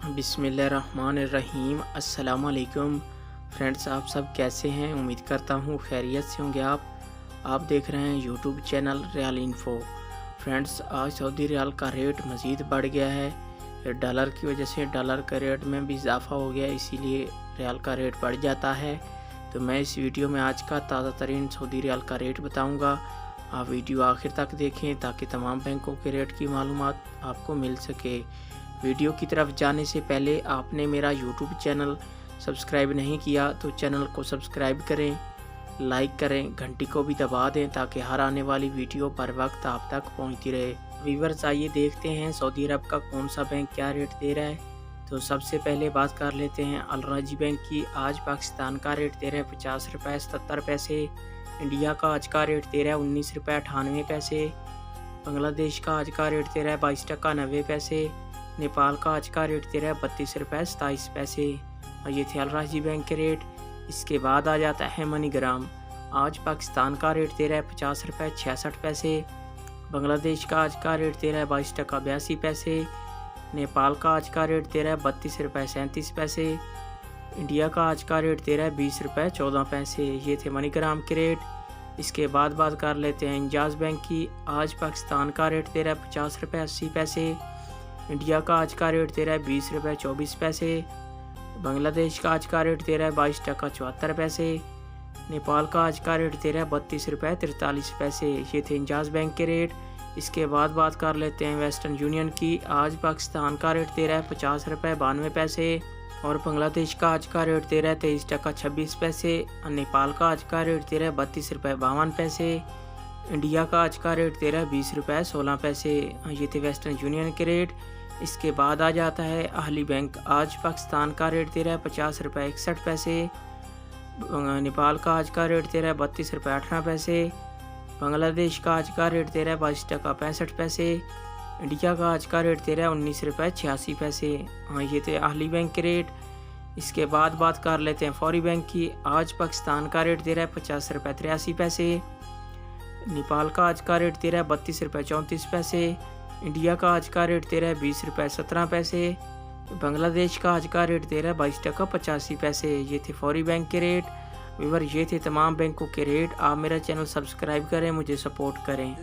बिस्मिल्लाहिर्रहमानिर्रहीम। अस्सलाम वालेकुम फ्रेंड्स, आप सब कैसे हैं? उम्मीद करता हूँ खैरियत से होंगे। आप देख रहे हैं YouTube channel real info. Friends, आज सऊदी रियाल का रेट मज़ीद बढ़ गया है। डॉलर की वजह से डॉलर के रेट में भी इजाफा हो गया, इसीलिए रियाल का रेट बढ़ जाता है। तो मैं इस वीडियो में आज का ताज़ा तरीन सऊदी रियाल का रेट बताऊँगा। आप वीडियो आखिर तक देखें ताकि तमाम बैंकों के रेट की मालूमात आपको मिल सके। वीडियो की तरफ जाने से पहले आपने मेरा यूट्यूब चैनल सब्सक्राइब नहीं किया तो चैनल को सब्सक्राइब करें, लाइक करें, घंटी को भी दबा दें ताकि हर आने वाली वीडियो पर वक्त आप तक पहुंचती रहे। व्यूअर्स, आइए देखते हैं सऊदी अरब का कौन सा बैंक क्या रेट दे रहा है। तो सबसे पहले बात कर लेते हैं अल राजी बैंक की। आज पाकिस्तान का रेट दे रहा है 50 रुपये 77 पैसे। इंडिया का आज का रेट दे रहा है 19 रुपये 98 पैसे। बांग्लादेश का आज का रेट दे रहा है 22 टका 90 पैसे। नेपाल का आज का रेट दे रहा है 32 रुपये 27 पैसे। और ये थे अल राजी बैंक के रेट। इसके बाद आ जाता है मनीग्राम। आज पाकिस्तान का रेट दे रहा है 50 रुपये 66 पैसे। बांग्लादेश का आज का रेट दे रहा है 22 टका 82 पैसे। नेपाल का आज का रेट दे रहा है 32 रुपये 37 पैसे। इंडिया का आज का रेट दे रहा है 20 रुपये 14 पैसे। ये थे मनीग्राम के रेट। इसके बाद बात कर लेते हैं इंजाज बैंक की। आज पाकिस्तान का रेट दे रहा है 50 रुपये 80 पैसे। इंडिया का आज का रेट दे रहा है 20 रुपये 24 पैसे। बांग्लादेश का आज का रेट दे रहा है 22 टका 74 पैसे। नेपाल का आज का रेट दे रहा है 32 रुपये 43 पैसे। ये थे इंजाज बैंक के रेट। इसके बाद बात कर लेते हैं वेस्टर्न यूनियन की। आज पाकिस्तान का रेट दे रहा है 50 रुपये 92 पैसे और बांग्लादेश का आज का रेट दे रहा है 23 टका 26 पैसे। और नेपाल का आज का रेट दे रहा है 32 रुपये 52 पैसे। इंडिया का आज का रेट दे रहा है 20 रुपये 16 पैसे। ये थे वेस्टर्न यूनियन के रेट। इसके बाद आ जाता है अहली बैंक। आज पाकिस्तान का रेट दे रहा है 50 रुपये 61 पैसे। नेपाल का आज का रेट दे रहा है 32 रुपये 18 पैसे। बांग्लादेश का आज का रेट दे रहा है 22 टका 65 पैसे। इंडिया का आज का रेट दे रहा है 19 रुपये 86 पैसे। ये थे अहली बैंक के रेट। इसके बाद बात कर लेते हैं फौरी बैंक की। आज पाकिस्तान का रेट दे रहा है 50 रुपये 83 पैसे। नेपाल का आज का रेट दे रहा है 32 रुपये 34 पैसे। इंडिया का आज का रेट दे रहा है 20 रुपये 17 पैसे। बांग्लादेश का आज का रेट दे रहा है 22 टका 85 पैसे। ये थे फौरी बैंक के रेट। व्यूअर, ये थे तमाम बैंकों के रेट। आप मेरा चैनल सब्सक्राइब करें, मुझे सपोर्ट करें।